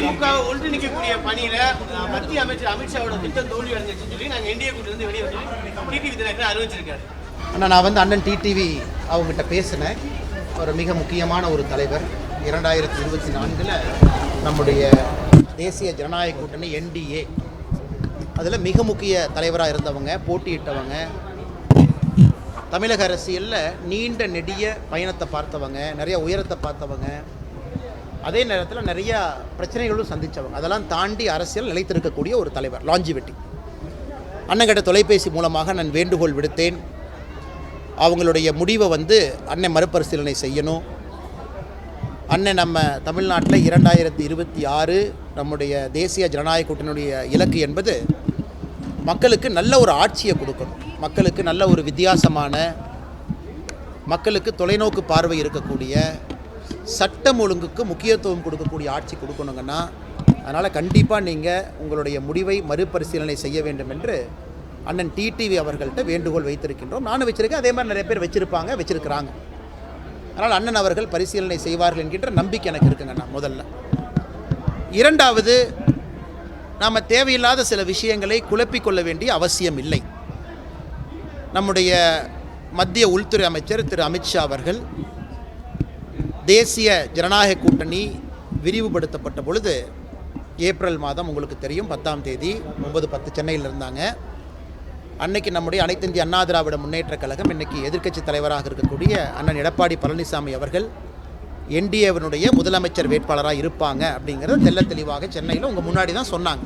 அதிமுக ஒன்றிணைக்கக்கூடிய பணியில மத்திய அமைச்சர் அமித்ஷாவோட திட்டம் தோல்வி அடைஞ்சிருச்சுன்னு சொல்லி நாங்கள் என்டிஏ கூட்டிலிருந்து வெளியே வந்து டிடிவி தினகரன் அறிவிச்சிருக்காரு. ஆனால் நான் வந்து அண்ணன் டிடிவி அவங்ககிட்ட பேசினேன். ஒரு மிக முக்கியமான ஒரு தலைவர். 2024 நம்முடைய தேசிய ஜனநாயக கூட்டணி என்டிஏ அதில் மிக முக்கிய தலைவராக இருந்தவங்க, போட்டியிட்டவங்க, தமிழக அரசியலில் நீண்ட நெடிய பயணத்தை பார்த்தவங்க, நிறைய உயரத்தை பார்த்தவங்க, அதே நேரத்தில் நிறையா பிரச்சனைகளும் சந்தித்தவங்க. அதெல்லாம் தாண்டி அரசியல் நிலைத்திருக்கக்கூடிய ஒரு தலைவர், லாஞ்சிவிட்டி. அண்ணங்கிட்ட தொலைபேசி மூலமாக நான் வேண்டுகோள் விடுத்தேன். அவங்களுடைய முடிவை வந்து அண்ணன் மறுபரிசீலனை செய்யணும். அண்ணன் நம்ம தமிழ்நாட்டில் 2026 நம்முடைய தேசிய ஜனநாயக கூட்டணியுடைய இலக்கு என்பது மக்களுக்கு நல்ல ஒரு ஆட்சியை கொடுக்கணும். மக்களுக்கு நல்ல ஒரு வித்தியாசமான, மக்களுக்கு தொலைநோக்கு பார்வை இருக்கக்கூடிய, சட்டம் ஒழுங்குக்கு முக்கியத்துவம் கொடுக்கக்கூடிய ஆட்சி கொடுக்கணுங்கன்னா, அதனால் கண்டிப்பாக நீங்கள் உங்களுடைய முடிவை மறுபரிசீலனை செய்ய வேண்டும் என்று அண்ணன் டிடிவி அவர்கள்ட்ட வேண்டுகோள் வைத்திருக்கின்றோம். நானும் வச்சுருக்கேன், அதே மாதிரி நிறைய பேர் வச்சுருக்கிறாங்க. அதனால் அண்ணன் அவர்கள் பரிசீலனை செய்வார்கள் என்கின்ற நம்பிக்கை எனக்கு இருக்குங்கண்ணா. முதல்ல. இரண்டாவது, நாம் தேவையில்லாத சில விஷயங்களை குழப்பிக்கொள்ள வேண்டிய அவசியம் இல்லை. நம்முடைய மத்திய உள்துறை அமைச்சர் திரு அமித்ஷா அவர்கள் தேசிய ஜனநாயக கூட்டணி விரிவுபடுத்தப்பட்ட பொழுது ஏப்ரல் மாதம் உங்களுக்கு தெரியும் 10ஆம் தேதி 9-10 சென்னையில் இருந்தாங்க. அன்னைக்கு நம்முடைய அனைத்து இந்திய அண்ணா திராவிட முன்னேற்றக் கழகம், இன்றைக்கி எதிர்க்கட்சி தலைவராக இருக்கக்கூடிய அண்ணன் எடப்பாடி பழனிசாமி அவர்கள் என்டிஏவினுடைய முதலமைச்சர் வேட்பாளராக இருப்பாங்க அப்படிங்கிறத தெல்ல தெளிவாக சென்னையில் உங்கள் முன்னாடி தான் சொன்னாங்க.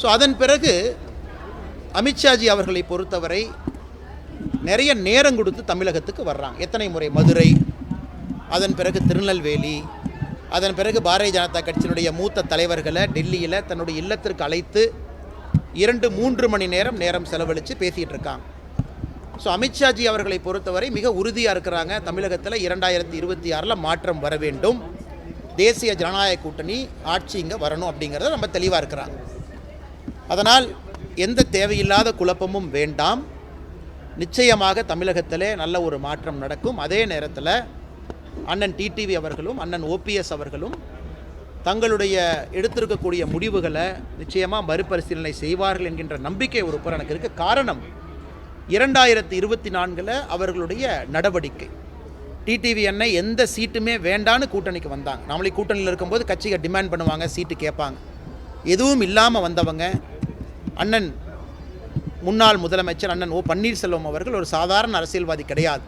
ஸோ அதன் பிறகு அமித்ஷாஜி அவர்களை பொறுத்தவரை நிறைய நேரம் கொடுத்து தமிழகத்துக்கு வர்றாங்க. எத்தனை முறை மதுரை, அதன் பிறகு திருநெல்வேலி, அதன் பிறகு பாரதிய ஜனதா கட்சியினுடைய மூத்த தலைவர்களை டெல்லியில் தன்னுடைய இல்லத்திற்கு அழைத்து 2-3 மணி நேரம் செலவழித்து பேசிகிட்டு இருக்காங்க. ஸோ அமித்ஷாஜி அவர்களை பொறுத்தவரை மிக உறுதியாக இருக்கிறாங்க. தமிழகத்தில் 2026 மாற்றம் வர வேண்டும், தேசிய ஜனநாயக கூட்டணி ஆட்சி இங்கே வரணும் அப்படிங்கிறத நம்ம தெளிவாக இருக்கிறாங்க. அதனால் எந்த தேவையில்லாத குழப்பமும் வேண்டாம். நிச்சயமாக தமிழகத்திலே நல்ல ஒரு மாற்றம் நடக்கும். அதே நேரத்தில் அண்ணன் டிடிவி அவர்களும் அண்ணன் ஓபிஎஸ் அவர்களும் தங்களுடைய எடுத்திருக்கக்கூடிய முடிவுகளை நிச்சயமாக மறுபரிசீலனை செய்வார்கள் என்கின்ற நம்பிக்கை ஒரு புறம் எனக்கு இருக்குது. காரணம், 2024 அவர்களுடைய நடவடிக்கை. டிடிவி அண்ணன் எந்த சீட்டுமே வேண்டான்னு கூட்டணிக்கு வந்தாங்க. நம்மளே கூட்டணியில் இருக்கும்போது கட்சிகள் டிமாண்ட் பண்ணுவாங்க, சீட்டு கேட்பாங்க. எதுவும் இல்லாமல் வந்தவங்க. அண்ணன் முன்னாள் முதலமைச்சர் அண்ணன் ஓ பன்னீர்செல்வம் அவர்கள் ஒரு சாதாரண அரசியல்வாதி கிடையாது.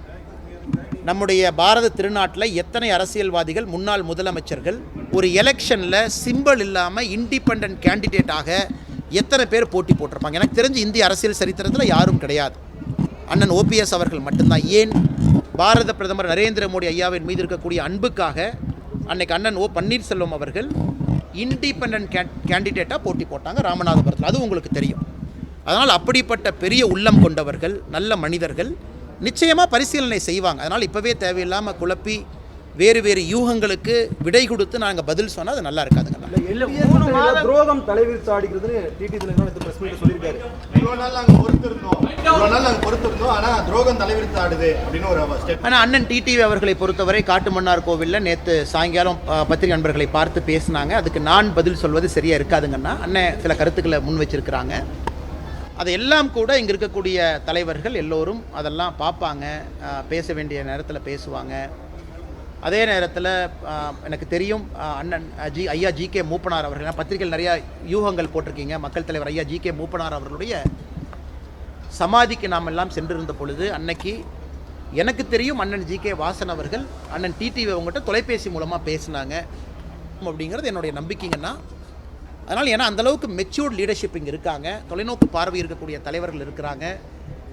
நம்முடைய பாரத திருநாட்டில் எத்தனை அரசியல்வாதிகள், முன்னாள் முதலமைச்சர்கள் ஒரு எலெக்ஷனில் சிம்பிள் இல்லாமல் இண்டிபெண்டன்ட் கேண்டிடேட்டாக எத்தனை பேர் போட்டி போட்டிருப்பாங்க? எனக்கு தெரிஞ்சு இந்திய அரசியல் சரித்திரத்தில் யாரும் கிடையாது. அண்ணன் ஓபிஎஸ் அவர்கள் மட்டும்தான். ஏன்? பாரத பிரதமர் நரேந்திர மோடி ஐயாவின் மீது இருக்கக்கூடிய அன்புக்காக அன்னைக்கு அண்ணன் ஓ பன்னீர்செல்வம் அவர்கள் இண்டிபெண்டன்ட் கேண்டிடேட்டாக போட்டி போட்டாங்க ராமநாதபுரத்தில். அது உங்களுக்கு தெரியும். அதனால் அப்படிப்பட்ட பெரிய உள்ளம் கொண்டவர்கள், நல்ல மனிதர்கள் நிச்சயமாக பரிசீலனை செய்வாங்க. அதனால் இப்போவே தேவையில்லாமல் குழப்பி வேறு யூகங்களுக்கு விடை கொடுத்து நாங்கள் பதில் சொன்னால் அது நல்லா இருக்காதுங்க. துரோகம் தலைவர் சாடிக்கிறதுன்னு டிடி தினகரன் பிரஸ் மீட்ல சொல்லியிருக்காரு. இவ்வளோ நாள் நாங்கள் பொறுத்திருந்தோம், ஆனால் துரோகம் தலைவர் சாடுது அப்படின்னு ஒரு ஸ்டெப். ஆனால் அண்ணன் டிடிவி அவர்களை பொறுத்தவரை காட்டுமன்னார் கோவிலில் நேற்று சாயங்காலம் பத்திரிகை நண்பர்களை பார்த்து பேசினாங்க. அதுக்கு நான் பதில் சொல்வது சரியாக இருக்காதுங்கன்னா அண்ணன் சில கருத்துக்களை முன் வச்சிருக்கிறாங்க. அதையெல்லாம் கூட இங்கே இருக்கக்கூடிய தலைவர்கள் எல்லோரும் அதெல்லாம் பார்ப்பாங்க, பேச வேண்டிய நேரத்தில் பேசுவாங்க. அதே நேரத்தில் எனக்கு தெரியும் அண்ணன் ஐயா ஜிகே மூப்பனார் அவர்கள், பத்திரிகையில் நிறையா யூகங்கள் போட்டிருக்கீங்க. மக்கள் தலைவர் ஐயா ஜிகே மூப்பனார் அவர்களுடைய சமாதிக்கு நாம் எல்லாம் சென்றிருந்த பொழுது அன்னைக்கு எனக்கு தெரியும் அண்ணன் ஜிகே வாசன் அவர்கள் அண்ணன் டிடிவி அவங்ககிட்ட தொலைபேசி மூலமாக பேசினாங்க அப்படிங்கிறது என்னுடைய நம்பிக்கைங்கன்னா. அதனால் ஏன்னா அந்தளவுக்கு மெச்சூர்ட் லீடர்ஷிப் இங்கே இருக்காங்க, தொலைநோக்கு பார்வை இருக்கக்கூடிய தலைவர்கள் இருக்கிறாங்க.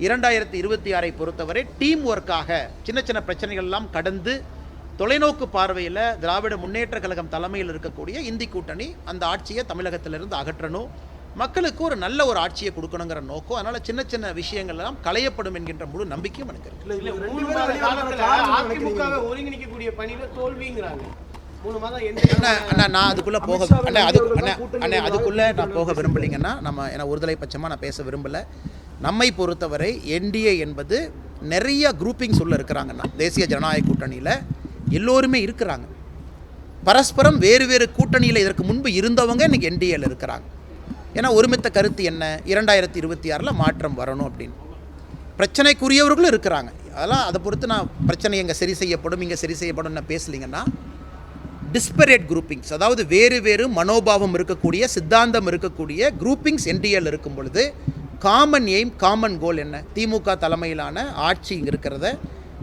2026 பொறுத்தவரை டீம் ஒர்க்காக சின்ன சின்ன பிரச்சனைகள்லாம் கடந்து தொலைநோக்கு பார்வையில் திராவிட முன்னேற்ற கழகம் தலைமையில் இருக்கக்கூடிய இந்தி கூட்டணி அந்த ஆட்சியை தமிழகத்திலிருந்து அகற்றணும், மக்களுக்கு ஒரு நல்ல ஒரு ஆட்சியை கொடுக்கணுங்கிற நோக்கம். அதனால் சின்ன சின்ன விஷயங்கள் எல்லாம் களையப்படும் என்கின்ற முழு நம்பிக்கையும் எனக்கு ஒருங்கிணைக்கக்கூடிய பணியில தோல்விங்கிறாங்க. நான் அதுக்குள்ளே நான் போக விரும்பலைங்கன்னா ஏன்னா ஒருதலை பட்சமாக நான் பேச விரும்பலை. நம்மை பொறுத்தவரை என்டிஏ என்பது நிறைய குரூப்பிங்ஸ் உள்ள இருக்கிறாங்கன்னா தேசிய ஜனநாயக கூட்டணியில் எல்லோருமே இருக்கிறாங்க. பரஸ்பரம் வேறு வேறு கூட்டணியில் இதற்கு முன்பு இருந்தவங்க இன்றைக்கி என்டிஏல இருக்கிறாங்க. ஏன்னா ஒருமித்த கருத்து என்ன, 2026 மாற்றம் வரணும் அப்படின்னு. பிரச்சனைக்குரியவர்களும் இருக்கிறாங்க. அதெல்லாம் அதை பொறுத்து நான் பிரச்சனை எங்கே சரி செய்யப்படும் இங்கே சரி செய்யப்படும் நான் பேசலிங்கன்னா, டிஸ்பரேட் குரூப்பிங்ஸ், அதாவது வேறு வேறு மனோபாவம் இருக்கக்கூடிய சித்தாந்தம் இருக்கக்கூடிய குரூப்பிங்ஸ் என்டிஏல இருக்கும் பொழுது காமன் எய்ம் காமன் கோல் என்ன, திமுக தலைமையிலான ஆட்சி இருக்கிறத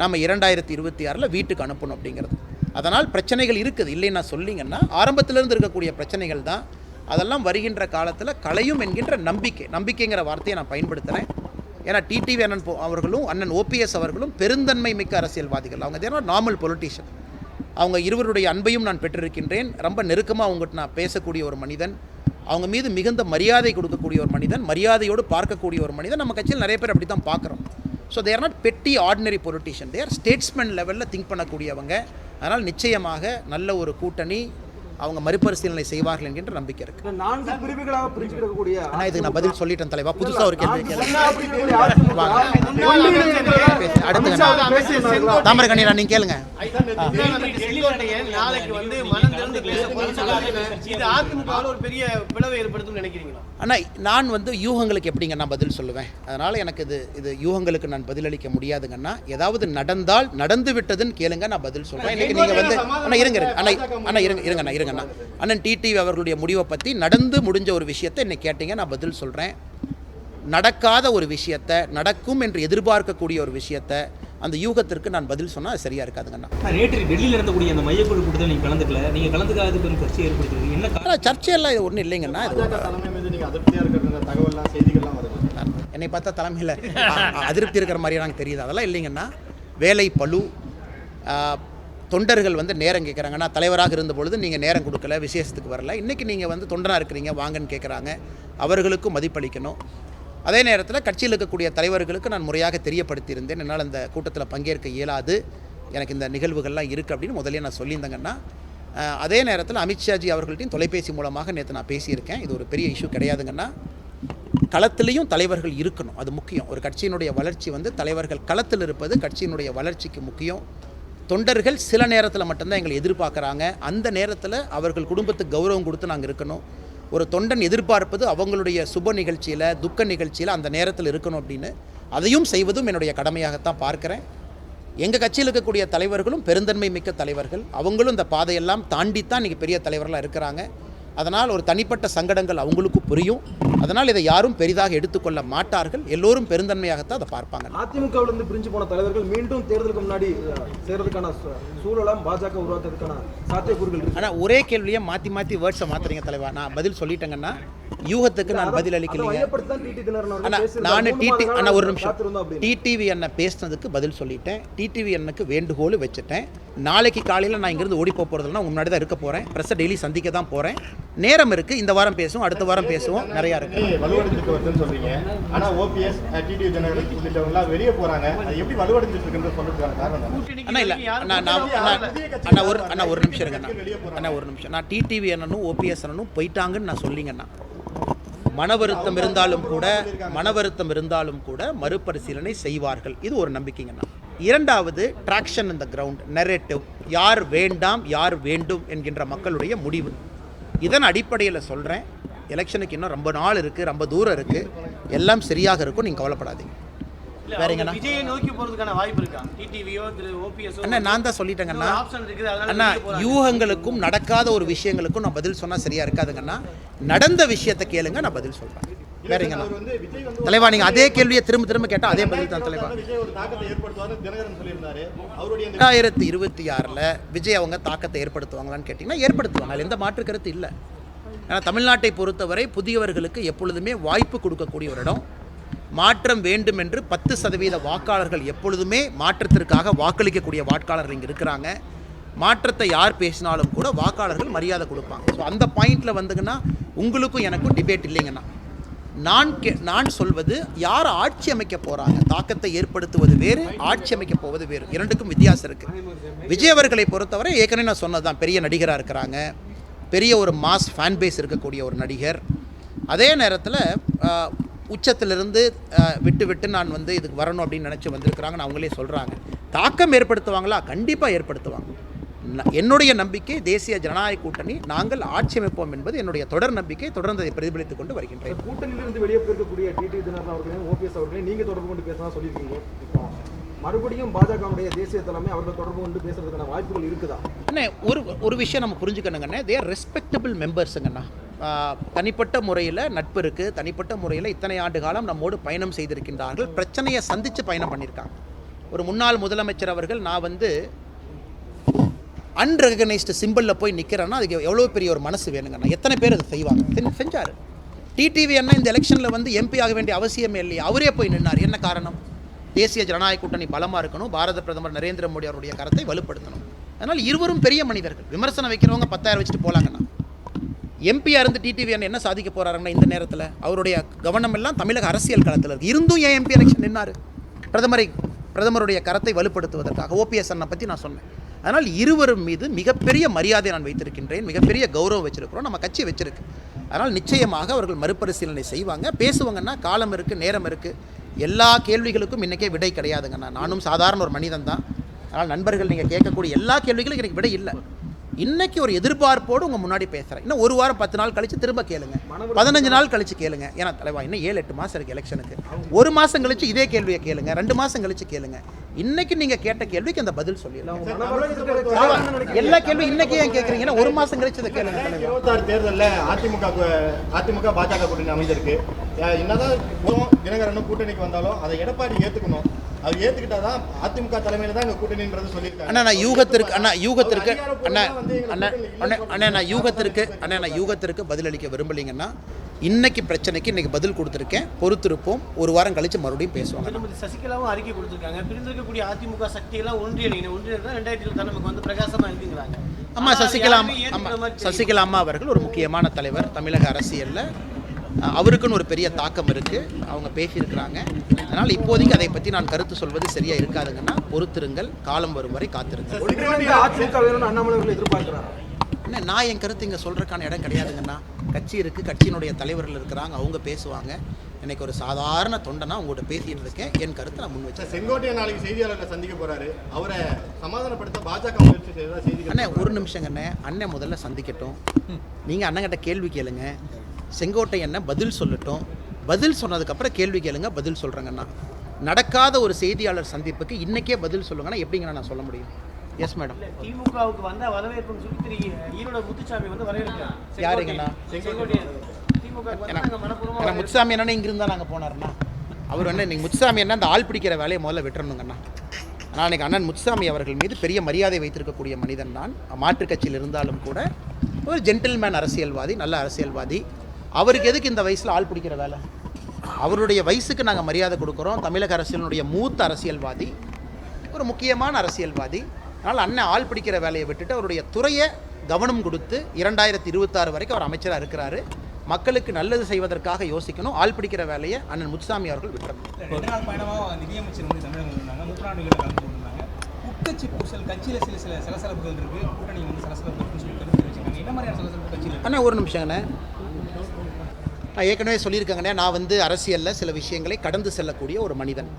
நாம் 2026 வீட்டுக்கு அனுப்பணும் அப்படிங்கிறது. அதனால் பிரச்சனைகள் இருக்குது இல்லைன்னு நான் சொல்லிங்கன்னா, ஆரம்பத்திலிருந்து இருக்கக்கூடிய பிரச்சனைகள் தான். அதெல்லாம் வருகின்ற காலத்தில் களையும் என்கின்ற நம்பிக்கைங்கிற வார்த்தையை நான் பயன்படுத்துகிறேன். ஏன்னா டிடிவி அண்ணன் அவர்களும் அண்ணன் ஓபிஎஸ் அவர்களும் பெருந்தன்மை மிக்க அரசியல்வாதிகள். அவங்க தேவை நார்மல் பொலிட்டீஷியன். அவங்க இருவருடைய அன்பையும் நான் பெற்றிருக்கின்றேன். ரொம்ப நெருக்கமாக அவங்ககிட்ட நான் பேசக்கூடிய ஒரு மனிதன், அவங்க மீது மிகுந்த மரியாதை கொடுக்கக்கூடிய ஒரு மனிதன், மரியாதையோடு பார்க்கக்கூடிய ஒரு மனிதன். நம்ம கட்சியில் நிறைய பேர் அப்படி தான் பார்க்குறோம். ஸோ தே ஆர் நாட் பெட்டி ordinary politician, they are statesman லெவலில் திங்க் பண்ணக்கூடியவங்க. அதனால் நிச்சயமாக நல்ல ஒரு கூட்டணி அவங்க மறுபரிசீலனை செய்வார்கள் என்கின்ற நம்பிக்கை இருக்குது. 4 பிரிவுகளாக பிரிச்சுக்கிடக்கூடிய ஆனால் இதுக்கு நான் பதில் சொல்லிட்டேன் தலைவா. புதுசாக ஒரு கேள்வி தாமரகண்ணி நீங்கள் கேளுங்க. ஆனால் நான் யூகங்களுக்கு எப்படிங்க நான் பதில் சொல்லுவேன். அதனால் எனக்கு இது யூகங்களுக்கு நான் பதிலளிக்க முடியாதுங்கன்னா, ஏதாவது நடந்தால் நடந்து விட்டதுன்னு கேளுங்க, நான் பதில் சொல்கிறேன். இன்னைக்கு நீங்கள் இருங்க அண்ணன் டிடிவி அவர்களுடைய முடிவை பற்றி நடந்து முடிஞ்ச ஒரு விஷயத்தை இன்னைக்கு கேட்டீங்க, நான் பதில் சொல்கிறேன். நடக்காத ஒரு விஷயத்தை நடக்கும் என்று எதிர்பார்க்கக்கூடிய ஒரு விஷயத்தை அந்த யூகத்திற்கு நான் பதில் சொன்னால் அது சரியாக இருக்காதுங்கண்ணா. நேற்று டெல்லியில் நடந்தக்கூடிய அந்த மையக்குழு கூட்டத்தில் நீங்கள் கலந்துக்கல, நீங்கள் கலந்துக்காத பெரும் சர்ச்சை ஏற்படுத்துது என்ன சர்ச்சையெல்லாம் இது ஒன்றும் இல்லைங்கண்ணா. என்னை பார்த்தா தலைமையில் அதிருப்தி இருக்கிற மாதிரி எனக்கு தெரியுது. அதெல்லாம் இல்லைங்கன்னா, வேலை பளு, தொண்டர்கள் நேரம் கேட்குறாங்கன்னா, தலைவராக இருந்தபொழுது நீங்கள் நேரம் கொடுக்கல, விசேஷத்துக்கு வரல, இன்றைக்கி நீங்கள் தொண்டனாக இருக்கிறீங்க வாங்கன்னு கேட்குறாங்க. அவர்களுக்கும் மதிப்பளிக்கணும். அதே நேரத்தில் கட்சியில் இருக்கக்கூடிய தலைவர்களுக்கு நான் முறையாக தெரியப்படுத்தியிருந்தேன், என்னால் அந்த கூட்டத்தில் பங்கேற்க இயலாது, எனக்கு இந்த நிகழ்வுகள்லாம் இருக்குது அப்படின்னு முதல்ல நான் சொல்லியிருந்தேங்கன்னா. அதே நேரத்தில் அமித்ஷாஜி அவர்கள்ட்டையும் தொலைபேசி மூலமாக நேற்று நான் பேசியிருக்கேன். இது ஒரு பெரிய இஷ்யூ கிடையாதுங்கன்னா. களத்திலையும் தலைவர்கள் இருக்கணும், அது முக்கியம். ஒரு கட்சியினுடைய வளர்ச்சி தலைவர்கள் களத்தில் இருப்பது கட்சியினுடைய வளர்ச்சிக்கு முக்கியம். தொண்டர்கள் சில நேரத்தில் மட்டும்தான் எங்களை எதிர்பார்க்குறாங்க. அந்த நேரத்தில் அவர்கள் குடும்பத்துக்கு கௌரவம் கொடுத்து நாங்கள் இருக்கணும். ஒரு தொண்டன் எதிர்பார்ப்பது அவங்களுடைய சுப நிகழ்ச்சியில் துக்க நிகழ்ச்சியில் அந்த நேரத்தில் இருக்கணும் அப்படின்னு. அதையும் செய்வதும் என்னுடைய கடமையாகத்தான் பார்க்குறேன். எங்கள் கட்சியில் இருக்கக்கூடிய தலைவர்களும் பெருந்தன்மை மிக்க தலைவர்கள். அவங்களும் இந்த பாதையெல்லாம் தாண்டித்தான் இன்றைக்கி பெரிய தலைவர்களாக இருக்கிறாங்க. அதனால் ஒரு தனிப்பட்ட சங்கடங்கள் அவங்களுக்கு புரியும். அதனால் இதை யாரும் பெரிதாக எடுத்துக்கொள்ள மாட்டார்கள். எல்லோரும் பெருந்தன்மையாகத்தான் அதை பார்ப்பாங்க. அதிமுகவிலிருந்து பிரிஞ்சு போன தலைவர்கள் மீண்டும் தேர்தலுக்கு முன்னாடி சேர்றதுக்கான சூழலாம் பாஜக உருவாக்குறதுக்கான சாத்தியக்கூறுகள் இருக்கு. ஆனால் ஒரே கேள்வியை மாற்றி வேர்ட்ஸை மாற்றுறீங்க தலைவா. நான் பதில் சொல்லிட்டேங்கன்னா யூகத்துக்கு நான் பதில் அளிக்கலைங்க. நான் ஒரு நிமிஷம் டிடிவி அண்ணன் பேசினதுக்கு பதில் சொல்லிட்டேன். டிடிவி அண்ணனுக்கு வேண்டுகோள் வச்சுட்டேன். நாளைக்கு காலையில் நான் இங்கிருந்து ஓடி போகிறதுனா முன்னாடி தான் இருக்க போகிறேன். ப்ரெஸ்ஸை டெய்லி சந்திக்க தான் போகிறேன். நேரம் இருக்குது. இந்த வாரம் பேசுவோம், அடுத்த வாரம் பேசுவோம். நிறையா இருக்குது. வலுவடைஞ்சிட்டு வருதுன்னு சொல்றீங்க. ஆனால் ஓபிஎஸ் டிடிவி தினகரன் உள்ளிட்டவங்களாம் வெளியே போகிறாங்க. அது எப்படி வலுவடைஞ்சிட்டு இருக்குன்னு சொல்றதுக்கான காரணம் அண்ணா இல்லை ஒரு நிமிஷம் இருங்கண்ணா. ஒரு நிமிஷம். நான் டிடிவி அண்ணனும் ஓபிஎஸ் அண்ணனும் போயிட்டாங்கன்னு நான் சொல்லிங்கண்ணா. மன வருத்தம் இருந்தாலும் கூட மறுபரிசீலனை செய்வார்கள். இது ஒரு நம்பிக்கைங்கண்ணா. இரண்டாவது, traction in the ground, narrative, யார் வேண்டாம் யார் வேண்டும் என்கின்ற மக்களுடைய முடிவு. இதன் அடிப்படையில் சொல்கிறேன். எலெக்ஷனுக்கு இன்னும் ரொம்ப நாள் இருக்குது, ரொம்ப தூரம் இருக்குது. எல்லாம் சரியாக இருக்கும், நீங்கள் கவலைப்படாதீங்க. வேறங்கண்ணா விஜயை நோக்கி போறதுக்கான வாய்ப்பு இருக்கா? டிடிவியோ ஓபிஎஸ் அண்ணா நான் தான் சொல்லிட்டேங்கண்ணா. அண்ணா யூகங்களுக்கும் நடக்காத ஒரு விஷயங்களுக்கும் நான் பதில் சொன்னால் சரியா இருக்காதுங்கண்ணா. நடந்த விஷயத்தை கேளுங்க, நான் பதில் சொல்கிறேன். வேறங்கண்ணா தலைவா, நீங்கள் அதே கேள்வியை திரும்ப கேட்டால் அதே பதில் தான் தலைவா. 2026 விஜய் அவங்க தாக்கத்தை ஏற்படுத்துவாங்களான்னு கேட்டிங்கன்னா ஏற்படுத்துவாங்க. அதில் எந்த மாற்று கருத்து இல்லை. ஏன்னா தமிழ்நாட்டை பொறுத்தவரை புதியவர்களுக்கு எப்பொழுதுமே வாய்ப்பு கொடுக்கக்கூடிய ஒரு இடம். மாற்றம் வேண்டும் என்று 10% வாக்காளர்கள் எப்பொழுதுமே மாற்றத்திற்காக வாக்களிக்கக்கூடிய வாக்காளர்கள் இங்கே இருக்கிறாங்க. மாற்றத்தை யார் பேசினாலும் கூட வாக்காளர்கள் மரியாதை கொடுப்பாங்க. ஸோ அந்த பாயிண்டில் வந்துங்கன்னா உங்களுக்கும் எனக்கும் டிபேட் இல்லைங்கண்ணா. நான் சொல்வது, யார் ஆட்சி அமைக்க போகிறாங்க, தாக்கத்தை ஏற்படுத்துவது வேறு, ஆட்சி அமைக்க போவது வேறு, இரண்டுக்கும் வித்தியாசம் இருக்குது. விஜய் அவர்களை பொறுத்தவரை ஏற்கனவே நான் சொன்னது தான், பெரிய நடிகராக இருக்கிறாங்க, பெரிய ஒரு மாஸ் ஃபேன் பேஸ் இருக்கக்கூடிய ஒரு நடிகர். அதே நேரத்தில் உச்சத்திலிருந்து விட்டு நான் இதுக்கு வரணும் அப்படின்னு நினச்சி வந்திருக்கிறாங்கன்னு அவங்களே சொல்கிறாங்க. தாக்கம் ஏற்படுத்துவாங்களா? கண்டிப்பாக ஏற்படுத்துவாங்க. என்னுடைய நம்பிக்கை தேசிய ஜனநாயக கூட்டணி நாங்கள் ஆட்சி அமைப்போம் என்பது என்னுடைய தொடர் நம்பிக்கை. தொடர்ந்து அதை பிரதிபலித்துக் கொண்டு வருகின்றேன். கூட்டணியிலிருந்து வெளியே போயிருக்கக்கூடிய டிடிவி தினகரன் அவர்களையும் ஓபிஎஸ் அவர்களையும் நீங்க தொடர்பு கொண்டு பேசலாம் சொல்லியிருக்கீங்க. இப்போ மறுபடியும் பாஜகவுடைய தேசிய தலைமை அவர்கள் தொடர்பு கொண்டு பேசுறதுக்கான வாய்ப்புகள் இருக்குதா? அண்ணே, ஒரு விஷயம் நம்ம புரிஞ்சுக்கணுங்கண்ணே, தே ஆர் ரெஸ்பெக்டபிள் மெம்பர்ஸுங்கண்ணா. தனிப்பட்ட முறையில் நட்பு இருக்குது, தனிப்பட்ட முறையில் இத்தனை ஆண்டு காலம் நம்மோடு பயணம் செய்திருக்கின்றார்கள், பிரச்சனையை சந்தித்து பயணம் பண்ணியிருக்காங்க. ஒரு முன்னாள் முதலமைச்சர் அவர்கள் நான் வந்து அன்ரெகனைஸ்டு சிம்பிளில் போய் நிற்கிறேன்னா அதுக்கு எவ்வளோ பெரிய ஒரு மனசு வேணுங்கண்ணா. எத்தனை பேர் அதை செய்வாங்க? செஞ்சார். டிடிவி அண்ணா இந்த எலெக்ஷனில் வந்து எம்பி ஆக வேண்டிய அவசியமே இல்லையா? அவரே போய் நின்னார். என்ன காரணம்? தேசிய ஜனநாயக கூட்டணி பலமாக இருக்கணும், பாரத பிரதமர் நரேந்திர மோடி அவருடைய கருத்தை வலுப்படுத்தணும். அதனால் இருவரும் பெரிய மனிதர்கள். விமர்சனம் வைக்கிறவங்க 10,000 வச்சுட்டு போகலாங்கண்ணா. எம்பியாக இருந்து டிடிவி அண்ணன் என்ன சாதிக்க போகிறாருங்கன்னா இந்த நேரத்தில் அவருடைய கவனம் எல்லாம் தமிழக அரசியல் களத்தில் இருக்குது. இருந்தும் ஏன் எம்பி எலெக்ஷன் நின்னார்? பிரதமருடைய கருத்தை வலுப்படுத்துவதற்காக. ஓபிஎஸ் அண்ணனை பற்றி நான் சொன்னேன். அதனால் இருவரும் மீது மிகப்பெரிய மரியாதை நான் வைத்திருக்கின்றேன், மிகப்பெரிய கௌரவம் வச்சிருக்கிறோம், நம்ம கட்சி வச்சிருக்கு. அதனால் நிச்சயமாக அவர்கள் மறுபரிசீலனை செய்வாங்க, பேசுவாங்கன்னா காலம் இருக்குது, நேரம் இருக்குது. எல்லா கேள்விகளுக்கும் இன்றைக்கே விடை கிடையாதுங்கண்ணா. நானும் சாதாரண ஒரு மனிதன் தான். அதனால் நண்பர்கள் நீங்கள் கேட்கக்கூடிய எல்லா கேள்விகளுக்கும் எனக்கு விடை இல்லை. இன்றைக்கி ஒரு எதிர்பார்ப்போடு உங்கள் முன்னாடி பேசுகிறேன். இன்னும் ஒரு வாரம் 10 நாள் கழித்து திரும்ப கேளுங்க, 15 நாள் கழித்து கேளுங்க. ஏன்னா தலைவா இன்னும் 7-8 மாதம் இருக்குது எலெக்ஷனுக்கு. ஒரு மாதம் கழித்து இதே கேள்வியை கேளுங்க, 2 மாதம் கழித்து கேளுங்க. இன்றைக்கி நீங்கள் கேட்ட கேள்விக்கு அந்த பதில் சொல்லிடலாம். எல்லா கேள்வியும் இன்றைக்கி ஏன் கேட்குறீங்கன்னா ஒரு மாதம் கழிச்சு இதை கேளுங்க. 26 தேர்தலில் அதிமுக பாஜக கூட்டணி அமைஞ்சிருக்கு. என்னதான் தினகரனும் கூட்டணிக்கு வந்தாலும் அதை எடப்பாடி ஏற்றுக்கணும். அது ஏற்றுக்கிட்டாதான் அதிமுக தலைமையில் தான் எங்கள் கூட்டணின்றது சொல்லியிருக்காங்க. அண்ணா நான் யூகத்திற்கு பதிலளிக்க விரும்பலைங்கன்னா இன்னைக்கு பிரச்சனைக்கு இன்னைக்கு பதில் கொடுத்துருக்கேன், பொறுத்திருப்போம். ஒரு வாரம் கழிச்சு மறுபடியும் பேசுவாங்க. சசிகலாவும் அறிக்கை கொடுத்துருக்காங்க, பிரிந்திருக்கக்கூடிய அதிமுக சக்தியெல்லாம் ஒன்றியணிங்க 2020 நமக்கு வந்து பிரகாசமா இருக்குங்கிறாங்க. சசிகலா அம்மா அவர்கள் ஒரு முக்கியமான தலைவர் தமிழக அரசியலில். அவருக்குன்னு ஒரு பெரிய தாக்கம் இருக்குது, அவங்க பேசியிருக்கிறாங்க. அதனால் இப்போதைக்கு அதை பற்றி நான் கருத்து சொல்வது சரியாக இருக்காதுங்கன்னா பொறுத்திருங்கள், காலம் வரும் வரை காத்திருங்கள். நான் என் கருத்து இங்கே சொல்கிறதுக்கான இடம் கிடையாதுங்கண்ணா. கட்சி இருக்குது, கட்சியினுடைய தலைவர்கள் இருக்கிறாங்க, அவங்க பேசுவாங்க. எனக்கு ஒரு சாதாரண தொண்டனா உங்கள்கிட்ட பேசிட்டு இருக்கேன், என் கருத்தை நான் முன் வச்சேன். செங்கோட்டையன் நாளைக்கு செய்தியாளர்களை சந்திக்க போறாரு, அவரை சமாதானப்படுத்த பாஜக முயற்சி செய்யறதா செய்தி. அண்ணே ஒரு நிமிஷங்கண்ணே, அண்ணன் முதல்ல சந்திக்கட்டும், நீங்கள் அண்ணங்கிட்ட கேள்வி கேளுங்க. செங்கோட்டையன் பதில் சொல்லட்டும், பதில் சொன்னதுக்கப்புறம் கேள்வி கேளுங்க, பதில் சொல்கிறேங்கண்ணா. நடக்காத ஒரு செய்தியாளர் சந்திப்புக்கு இன்றைக்கே பதில் சொல்லுங்கன்னா எப்படிங்கண்ணா நான் சொல்ல முடியும்? Yes madam. திமுகவுக்கு வந்த வரவேற்புன்னு சொல்லி ஈரோட முத்துசாமி வந்து வரவேற்கிறார். யாருங்கண்ணா? ஏன்னா முத்துசாமி என்னன்னா இங்கே இருந்தால் நாங்கள் போனார்ண்ணா. அவர் என்ன நீங்கள் முத்துசாமி என்ன அந்த ஆள் பிடிக்கிற வேலையை முதல்ல விட்டுறணுங்கண்ணா. நான் அன்றைக்கி அண்ணன் முத்துசாமி அவர்கள் மீது பெரிய மரியாதை வைத்திருக்கக்கூடிய மனிதன் நான். மாற்றுக் கட்சியில் இருந்தாலும் கூட ஒரு ஜென்டில்மேன் அரசியல்வாதி, நல்ல அரசியல்வாதி. அவருக்கு எதுக்கு இந்த வயசில் ஆள் பிடிக்கிற வேலை? அவருடைய வயசுக்கு நாங்கள் மரியாதை கொடுக்குறோம். தமிழக அரசியலினுடைய மூத்த அரசியல்வாதி, ஒரு முக்கியமான அரசியல்வாதி. அதனால் அண்ணன் ஆள் பிடிக்கிற வேலையை விட்டுட்டு அவருடைய துறையை கவனம் கொடுத்து 2026 வரைக்கும் அவர் அமைச்சராக இருக்கிறாரு. மக்களுக்கு நல்லது செய்வதற்காக யோசிக்கணும். ஆள் பிடிக்கிற வேலையை அண்ணன் முத்துசாமி அவர்கள் விட்டுறணும். 2 நாள் பயணமாக நிதியமைச்சர் வந்து தமிழகம் வந்தாங்க, 3 நிகழ்வு கலந்து கொண்டாங்க. உட்கட்சி பூசல் கட்சியில் சில சலசலப்புகள் இருக்குது, கூட்டணி வந்து சலசலப்பு சொல்லி கருத்து வச்சுருக்காங்க. என்ன மாதிரியான சலசலப்பு கட்சியில்? அண்ணா ஒரு நிமிஷங்கண்ணே, நான் ஏற்கனவே சொல்லியிருக்கேங்கண்ணே, நான் வந்து அரசியலில் சில விஷயங்களை கடந்து செல்லக்கூடிய ஒரு மனிதன்.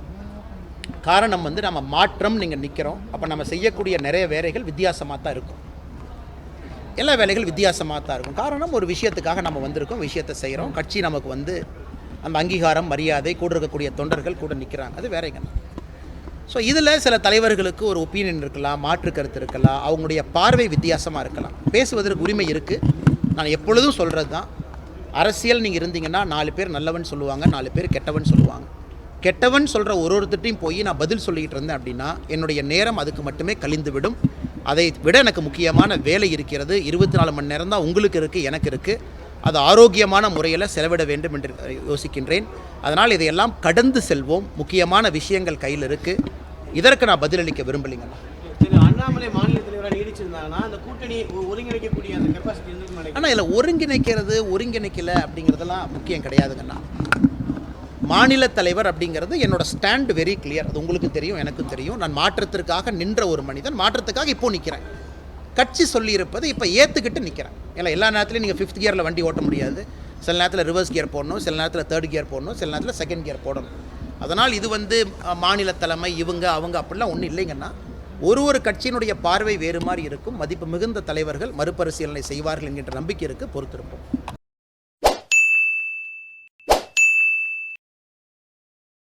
காரணம் வந்து நம்ம மாற்றம் நீங்கள் நிற்கிறோம், அப்போ நம்ம செய்யக்கூடிய நிறைய வேலைகள் வித்தியாசமாக தான் இருக்கும். எல்லா வேலைகள் வித்தியாசமாக தான் இருக்கும். காரணம் ஒரு விஷயத்துக்காக நம்ம வந்திருக்கோம், விஷயத்தை செய்கிறோம். கட்சி நமக்கு வந்து அந்த அங்கீகாரம், மரியாதை, கூட இருக்கக்கூடிய தொண்டர்கள் கூட நிற்கிறாங்க, அது வேறேங்கண்ணா. ஸோ இதில் சில தலைவர்களுக்கு ஒரு ஒப்பீனியன் இருக்கலாம், மாற்று கருத்து இருக்கலாம், அவங்களுடைய பார்வை வித்தியாசமாக இருக்கலாம். பேசுவதற்கு உரிமை இருக்குது. நான் எப்பொழுதும் சொல்கிறது தான், அரசியல் நீங்கள் இருந்தீங்கன்னா 4 பேர் நல்லவன் சொல்லுவாங்க, 4 பேர் கெட்டவன் சொல்லுவாங்க. கெட்டவன் சொல்கிற ஒருத்தட்டையும் போய் நான் பதில் சொல்லிக்கிட்டு இருந்தேன் அப்படின்னா என்னுடைய நேரம் அதுக்கு மட்டுமே கழிந்து விடும். அதை விட எனக்கு முக்கியமான வேலை இருக்கிறது. 24 மணி நேரம் தான் உங்களுக்கு இருக்குது, எனக்கு இருக்குது. அது ஆரோக்கியமான முறையில் செலவிட வேண்டும் என்று யோசிக்கின்றேன். அதனால் இதையெல்லாம் கடந்து செல்வோம். முக்கியமான விஷயங்கள் கையில் இருக்குது. இதற்கு நான் பதிலளிக்க விரும்பலைங்கண்ணா. அண்ணாமலை மாநில தலைவராக நீடிச்சிருந்தாங்கன்னா அந்த கூட்டணி ஒருங்கிணைக்கக்கூடிய அந்த கெப்பாசிட்டி இருந்து. ஆனால் இதில் ஒருங்கிணைக்கலை அப்படிங்கிறதெல்லாம் முக்கியம் கிடையாதுங்கண்ணா. மாநில தலைவர் அப்படிங்கிறது என்னோட ஸ்டாண்ட் வெரி கிளியர். அது உங்களுக்கு தெரியும், எனக்கும் தெரியும். நான் மாற்றத்திற்காக நின்ற ஒரு மனிதன், மாற்றத்துக்காக இப்போது நிற்கிறேன். கட்சி சொல்லியிருப்பது இப்போ ஏற்றுக்கிட்டு நிற்கிறேன். ஏன்னா எல்லா நேரத்துலையும் நீங்கள் 5th கியரில் வண்டி ஓட்ட முடியாது. சில நேரத்தில் ரிவர்ஸ் கியர் போடணும், சில நேரத்தில் 3rd கியர் போடணும், சில நேரத்தில் 2nd கியர் போடணும். அதனால் இது வந்து மாநில தலைமை இவங்க அவங்க அப்படிலாம் ஒன்றும் இல்லைங்கன்னா, ஒரு கட்சியினுடைய பார்வை வேறு மாதிரி இருக்கும். மதிப்பு மிகுந்த தலைவர்கள் மறுபரிசீலனை செய்வார்கள் என்கின்ற நம்பிக்கை இருக்குது. பொறுத்திருப்போம்.